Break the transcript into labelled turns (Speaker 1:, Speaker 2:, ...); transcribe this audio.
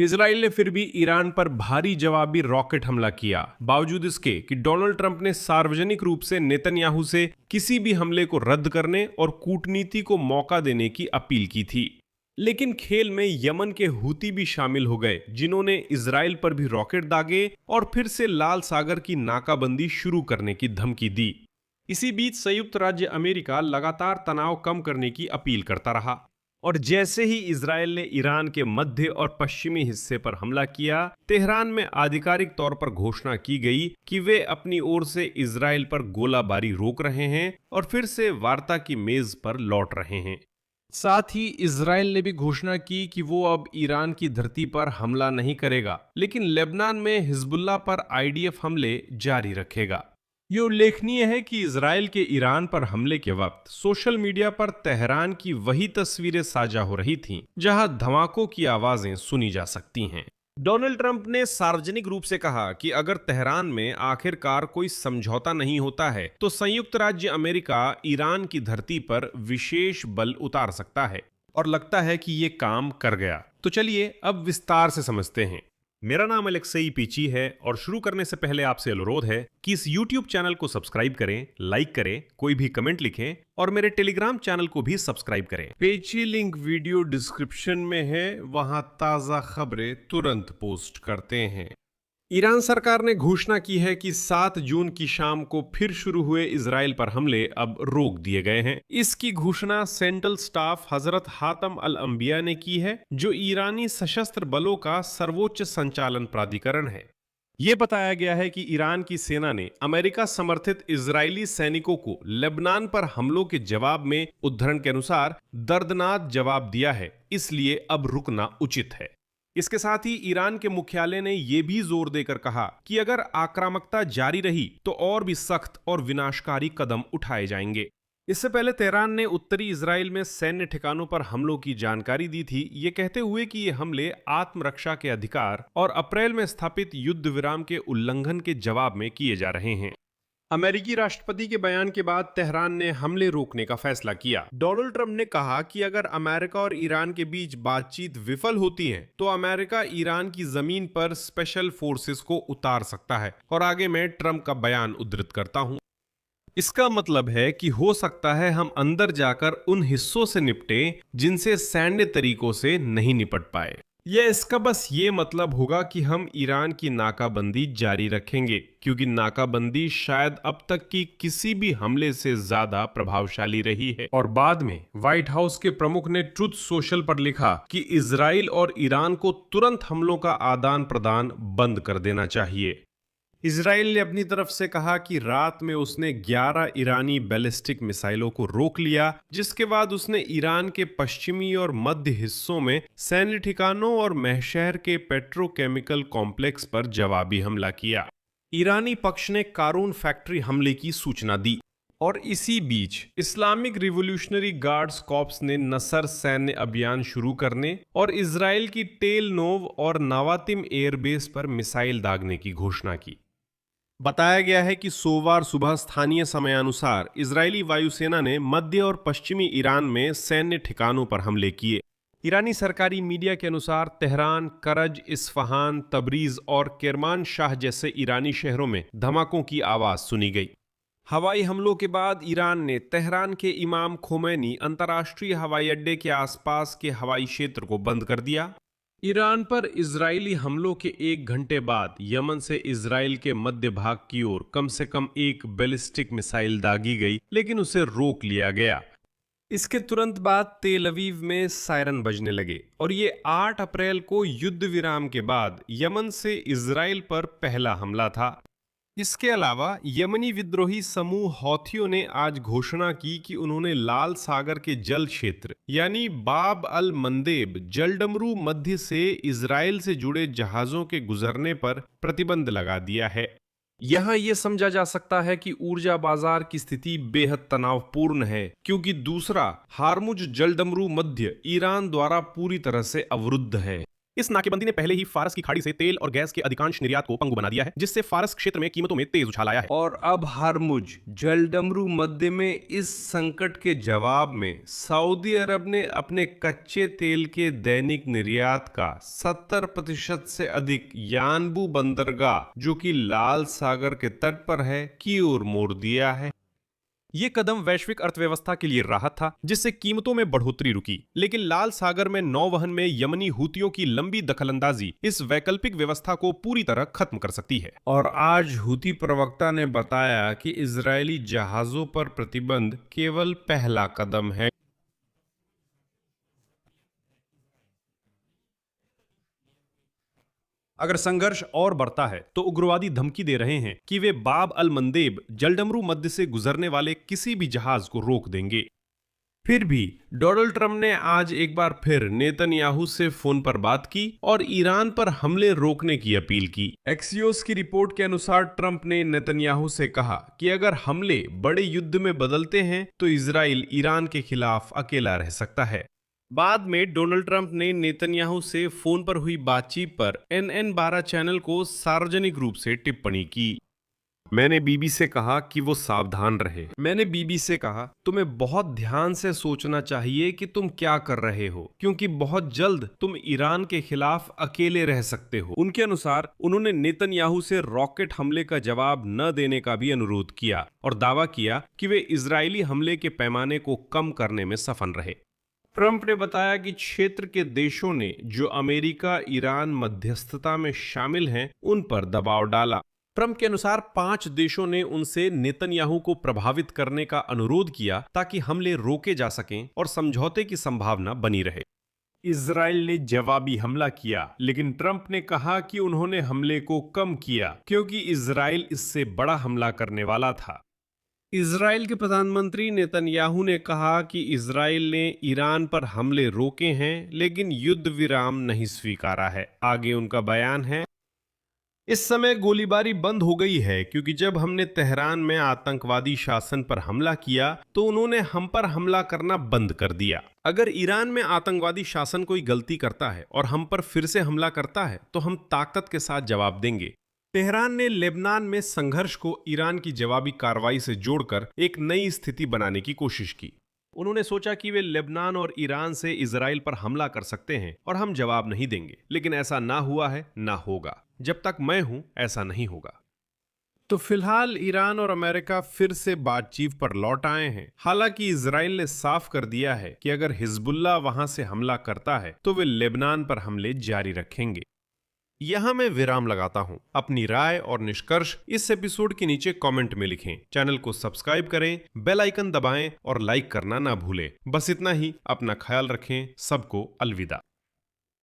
Speaker 1: Israel ने फिर भी ईरान पर भारी जवाबी रॉकेट हमला किया, बावजूद इसके कि डोनाल्ड ट्रंप ने सार्वजनिक रूप से नेतन्याहू से किसी भी हमले को रद्द करने और कूटनीति को मौका देने की अपील की थी। लेकिन खेल में यमन के हूती भी शामिल हो गए, जिन्होंने इजराइल पर भी रॉकेट दागे और फिर से लाल सागर की नाकाबंदी शुरू करने की धमकी दी। इसी बीच संयुक्त राज्य अमेरिका लगातार तनाव कम करने की अपील करता रहा, और जैसे ही इजराइल ने ईरान के मध्य और पश्चिमी हिस्से पर हमला किया, तेहरान में आधिकारिक तौर पर घोषणा की गई कि वे अपनी ओर से इजराइल पर गोलाबारी रोक रहे हैं और फिर से वार्ता की मेज पर लौट रहे हैं। साथ ही इजराइल ने भी घोषणा की कि वो अब ईरान की धरती पर हमला नहीं करेगा, लेकिन लेबनान में हिजबुल्लाह पर आईडीएफ हमले जारी रखेगा। ये उल्लेखनीय है कि इजराइल के ईरान पर हमले के वक्त सोशल मीडिया पर तेहरान की वही तस्वीरें साझा हो रही थीं, जहां धमाकों की आवाजें सुनी जा सकती हैं। डोनाल्ड ट्रंप ने सार्वजनिक रूप से कहा कि अगर तेहरान में आखिरकार कोई समझौता नहीं होता है, तो संयुक्त राज्य अमेरिका ईरान की धरती पर विशेष बल उतार सकता है, और लगता है कि ये काम कर गया। तो चलिए अब विस्तार से समझते हैं। मेरा नाम अलेक्सेई पीची है, और शुरू करने से पहले आपसे अनुरोध है कि इस YouTube चैनल को सब्सक्राइब करें, लाइक करें, कोई भी कमेंट लिखें और मेरे टेलीग्राम चैनल को भी सब्सक्राइब करें। पेची लिंक वीडियो डिस्क्रिप्शन में है, वहां ताज़ा खबरें तुरंत पोस्ट करते हैं। ईरान सरकार ने घोषणा की है कि 7 जून की शाम को फिर शुरू हुए इजराइल पर हमले अब रोक दिए गए हैं। इसकी घोषणा सेंट्रल स्टाफ हजरत हातम अल अंबिया ने की है, जो ईरानी सशस्त्र बलों का सर्वोच्च संचालन प्राधिकरण है। ये बताया गया है कि ईरान की सेना ने अमेरिका समर्थित इजरायली सैनिकों को लेबनान पर हमलों के जवाब में, उद्धरण के अनुसार, दर्दनाक जवाब दिया है, इसलिए अब रुकना उचित है। इसके साथ ही ईरान के मुख्यालय ने यह भी जोर देकर कहा कि अगर आक्रामकता जारी रही तो और भी सख्त और विनाशकारी कदम उठाए जाएंगे। इससे पहले तेहरान ने उत्तरी इजराइल में सैन्य ठिकानों पर हमलों की जानकारी दी थी, ये कहते हुए कि ये हमले आत्मरक्षा के अधिकार और अप्रैल में स्थापित युद्ध विराम के उल्लंघन के जवाब में किए जा रहे हैं। अमेरिकी राष्ट्रपति के बयान के बाद तेहरान ने हमले रोकने का फैसला किया। डोनाल्ड ट्रंप ने कहा कि अगर अमेरिका और ईरान के बीच बातचीत विफल होती है, तो अमेरिका ईरान की जमीन पर स्पेशल फोर्सेस को उतार सकता है। और आगे मैं ट्रंप का बयान उद्धृत करता हूं। इसका मतलब है कि हो सकता है हम अंदर जाकर उन हिस्सों से निपटे जिनसे सैन्य तरीकों से नहीं निपट पाए। यह इसका बस ये मतलब होगा कि हम ईरान की नाकाबंदी जारी रखेंगे, क्योंकि नाकाबंदी शायद अब तक की किसी भी हमले से ज्यादा प्रभावशाली रही है। और बाद में व्हाइट हाउस के प्रमुख ने ट्रुथ सोशल पर लिखा कि इजराइल और ईरान को तुरंत हमलों का आदान प्रदान बंद कर देना चाहिए। इजराइल ने अपनी तरफ से कहा कि रात में उसने 11 ईरानी बैलिस्टिक मिसाइलों को रोक लिया, जिसके बाद उसने ईरान के पश्चिमी और मध्य हिस्सों में सैन्य ठिकानों और महशहर के पेट्रोकेमिकल कॉम्प्लेक्स पर जवाबी हमला किया। ईरानी पक्ष ने कारून फैक्ट्री हमले की सूचना दी, और इसी बीच इस्लामिक रिवोल्यूशनरी गार्ड्स कॉर्प्स ने नसर सैन्य अभियान शुरू करने और इजराइल की टेल नोव और नवातिम एयरबेस पर मिसाइल दागने की घोषणा की। बताया गया है कि सोमवार सुबह स्थानीय समयानुसार इजरायली वायुसेना ने मध्य और पश्चिमी ईरान में सैन्य ठिकानों पर हमले किए। ईरानी सरकारी मीडिया के अनुसार तेहरान, करज, इस्फहान, तबरीज और केरमान शाह जैसे ईरानी शहरों में धमाकों की आवाज सुनी गई। हवाई हमलों के बाद ईरान ने तेहरान के इमाम खोमैनी अंतर्राष्ट्रीय हवाई अड्डे के आसपास के हवाई क्षेत्र को बंद कर दिया। ईरान पर इजरायली हमलों के 1 घंटे बाद यमन से इजराइल के मध्य भाग की ओर कम से कम एक बैलिस्टिक मिसाइल दागी गई, लेकिन उसे रोक लिया गया। इसके तुरंत बाद तेल अवीव में सायरन बजने लगे, और ये 8 अप्रैल को युद्ध विराम के बाद यमन से इजराइल पर पहला हमला था। इसके अलावा यमनी विद्रोही समूह हौथियों ने आज घोषणा की कि उन्होंने लाल सागर के जल क्षेत्र यानी बाब अल मंदेब जलडमरू मध्य से इजराइल से जुड़े जहाजों के गुजरने पर प्रतिबंध लगा दिया है। यहां यह समझा जा सकता है कि ऊर्जा बाजार की स्थिति बेहद तनावपूर्ण है, क्योंकि दूसरा हार्मुज जलडमरू मध्य ईरान द्वारा पूरी तरह से अवरुद्ध है।
Speaker 2: इस नाकेबंदी ने पहले ही फारस की खाड़ी से तेल और गैस के अधिकांश निर्यात को पंगु बना दिया है, जिससे फारस क्षेत्र में कीमतों में तेज उछाल आया है।
Speaker 1: और अब हरमुज जलडमरू मध्य में इस संकट के जवाब में सऊदी अरब ने अपने कच्चे तेल के दैनिक निर्यात का 70% से अधिक यानबू बंदरगाह, जो कि लाल सागर के तट पर है, की ओर मोड़ दिया है।
Speaker 2: ये कदम वैश्विक अर्थव्यवस्था के लिए राहत था, जिससे कीमतों में बढ़ोतरी रुकी, लेकिन लाल सागर में नौवहन में यमनी हूतियों की लंबी दखलंदाजी इस वैकल्पिक व्यवस्था को पूरी तरह खत्म कर सकती है।
Speaker 1: और आज हूती प्रवक्ता ने बताया कि इजरायली जहाजों पर प्रतिबंध केवल पहला कदम है।
Speaker 2: अगर संघर्ष और बढ़ता है तो उग्रवादी धमकी दे रहे हैं कि वे बाब अल मंदेब जलडमरू मध्य से गुजरने वाले किसी भी जहाज को रोक देंगे।
Speaker 1: फिर भी डोनाल्ड ट्रंप ने आज एक बार फिर नेतन्याहू से फोन पर बात की और ईरान पर हमले रोकने की अपील की। एक्सियोस की रिपोर्ट के अनुसार ट्रंप ने नेतन्याहू से कहा कि अगर हमले बड़े युद्ध में बदलते हैं तो इजराइल ईरान के खिलाफ अकेला रह सकता है। बाद में डोनाल्ड ट्रंप ने नेतन्याहू से फोन पर हुई बातचीत पर NN12 चैनल को सार्वजनिक रूप से टिप्पणी की। मैंने बीबी से कहा कि वो सावधान रहे। मैंने बीबी से कहा तुम्हें बहुत ध्यान से सोचना चाहिए कि तुम क्या कर रहे हो, क्योंकि बहुत जल्द तुम ईरान के खिलाफ अकेले रह सकते हो। उनके अनुसार उन्होंने नेतन्याहू से रॉकेट हमले का जवाब न देने का भी अनुरोध किया और दावा किया कि वे इजरायली हमले के पैमाने को कम करने में सफल रहे। ट्रंप ने बताया कि क्षेत्र के देशों ने, जो अमेरिका ईरान मध्यस्थता में शामिल हैं, उन पर दबाव डाला।
Speaker 2: ट्रंप के अनुसार 5 देशों ने उनसे नेतन्याहू को प्रभावित करने का अनुरोध किया ताकि हमले रोके जा सकें और समझौते की संभावना बनी रहे।
Speaker 1: इजराइल ने जवाबी हमला किया, लेकिन ट्रंप ने कहा कि उन्होंने हमले को कम किया क्योंकि इजराइल इससे बड़ा हमला करने वाला था। इजराइल के प्रधानमंत्री नेतन्याहू ने कहा कि इजराइल ने ईरान पर हमले रोके हैं, लेकिन युद्ध विराम नहीं स्वीकारा है। आगे उनका बयान है, इस समय गोलीबारी बंद हो गई है क्योंकि जब हमने तेहरान में आतंकवादी शासन पर हमला किया तो उन्होंने हम पर हमला करना बंद कर दिया।
Speaker 2: अगर ईरान में आतंकवादी शासन कोई गलती करता है और हम पर फिर से हमला करता है तो हम ताकत के साथ जवाब देंगे। तेहरान ने लेबनान में संघर्ष को ईरान की जवाबी कार्रवाई से जोड़कर एक नई स्थिति बनाने की कोशिश की। उन्होंने सोचा कि वे लेबनान और ईरान से इजराइल पर हमला कर सकते हैं और हम जवाब नहीं देंगे, लेकिन ऐसा ना हुआ है, ना होगा। जब तक मैं हूं ऐसा नहीं होगा। तो फिलहाल ईरान और अमेरिका फिर से बातचीत पर लौट आए हैं। हालांकि इजराइल ने साफ कर दिया है कि अगर हिजबुल्लाह वहां से हमला करता है तो वे लेबनान पर हमले जारी रखेंगे। यहां मैं विराम लगाता हूं। अपनी राय और निष्कर्ष इस एपिसोड के नीचे कमेंट में लिखें। चैनल को सब्सक्राइब करें, बेल आइकन दबाएं और लाइक करना ना भूलें। बस इतना ही। अपना ख्याल रखें। सबको अलविदा।